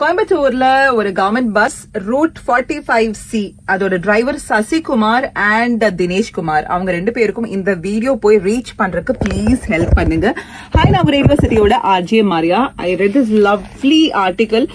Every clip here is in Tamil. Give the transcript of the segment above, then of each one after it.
கோயம்புத்தூர்ல ஒரு கவர்மெண்ட் பஸ் ரூட் 45C அதோட டிரைவர் சசிகுமார் அண்ட் தினேஷ்குமார் அவங்க ரெண்டு பேருக்கும் இந்த வீடியோ போய் ரீச் பண்றதுக்கு ப்ளீஸ் ஹெல்ப் பண்ணுங்க. ஹாய், நான் radio சிட்டியோட RJ Maria. I read this lovely article.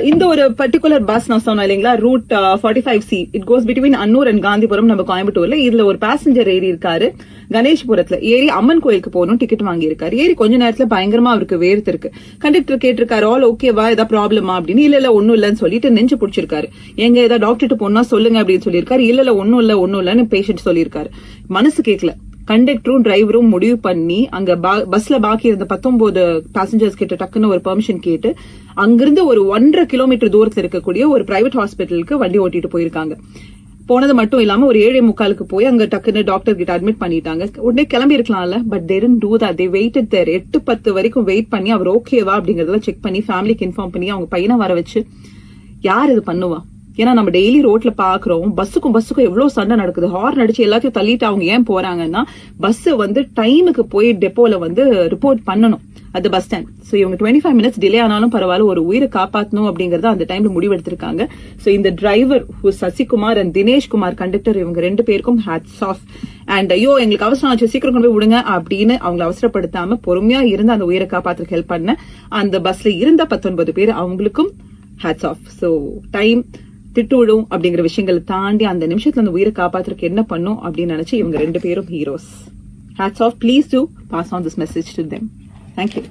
இந்த ஒரு பர்டிகுலர் பஸ் நான் சொன்னேன் இல்லைங்களா, route 45C. It goes between Annur and Gandhipuram நம்ம கோயம்புத்தூர்ல. இதுல ஒரு பேசஞ்சர் ஏறி இருக்காரு. கணேஷ்புரத்துல ஏறி அம்மன் கோயிலுக்கு போகணும் டிக்கெட் வாங்கி இருக்காரு. ஏறி கொஞ்ச நேரத்துல பயங்கரமா அவருக்கு வேர்த்து இருக்கு. கண்டக்டர் கேட்டிருக்காரு, ஆல் ஓகேவா, ஏதாவது ப்ராப்ளமா அப்படின்னு. இல்ல ஒன்னும் இல்லன்னு சொல்லிட்டு நெஞ்சு பிடிச்சிருக்காரு. எங்க ஏதாவது டாக்டர் போனா சொல்லுங்க அப்படின்னு சொல்லியிருக்காரு. இல்ல ஒன்னும் இல்லன்னு பேஷண்ட் சொல்லியிருக்காரு. மனசு கேட்கல. கண்டக்டரும் டிரைவரும் முடிவு பண்ணி அங்க பஸ்ல பாக்கி இருந்த 19 பேசஞ்சர்ஸ் கிட்ட டக்குன்னு ஒரு பெர்மிஷன் கேட்டு அங்கிருந்து ஒரு 1.5 கிலோமீட்டர் தூரத்துல இருக்கக்கூடிய ஒரு பிரைவேட் ஹாஸ்பிட்டலுக்கு வண்டி ஓட்டிட்டு போயிருக்காங்க. போனது மட்டும் இல்லாம ஒரு 7:45 போய் அங்க டக்குன்னு டாக்டர் கிட்ட அட்மிட் பண்ணிட்டாங்க. உடனே கிளம்பி இருக்கலாம்ல, but they didn't do that. They waited there. 8:10 வரைக்கும் வெயிட் பண்ணி அவர் ஓகேவா அப்படிங்கறதெல்லாம் செக் பண்ணி ஃபேமிலிக்கு இன்ஃபார்ம் பண்ணி அவங்க பையனை வர வச்சு யார் இது பண்ணுவா? ஏன்னா நம்ம டெய்லி ரோட்ல பாக்குறோம், பஸ்ஸுக்கும் எவ்வளவு சண்டை நடக்குது. ஹார்ன் அடிச்சு எல்லாத்தையும் தள்ளிட்டு அவங்க ஏன் போறாங்கன்னா, பஸ் டைமுக்கு போய் டெப்போல ரிப்போர்ட் பண்ணணும் அது பஸ் ஸ்டாண்ட். சோ இவங்க 25 மினிட்ஸ் டிலே ஆனாலும் பரவாயில்ல, ஒரு உயிரை காப்பாற்றணும் அப்படிங்கறத அந்த டைம்ல முடிவெடுத்திருக்காங்க. சோ இந்த driver Sasikumar and Dineshkumar conductor, இவங்க ரெண்டு பேருக்கும் ஹேட்ஸ் ஆஃப். அண்ட் ஐயோ எங்களுக்கு அவசரம் ஆச்சு, சீக்கிரம் கொண்டு போய் விடுங்க அப்படின்னு அவங்களை அவசரப்படுத்தாம பொறுமையா இருந்து அந்த உயிரை காப்பாற்றுக்கு ஹெல்ப் பண்ண அந்த பஸ்ல இருந்த 19 பேர், அவங்களுக்கும் ஹேட்ஸ் ஆஃப். சோ டைம் திட்டு விடும் அப்படிங்கிற விஷயங்களை தாண்டி அந்த நிமிஷத்துல அந்த உயிரை காப்பாத்துறதுக்கு என்ன பண்ணும் அப்படின்னு நினைச்சு இவங்க ரெண்டு பேரும் heroes. Hats off. Please do pass on this message to them. Thank you.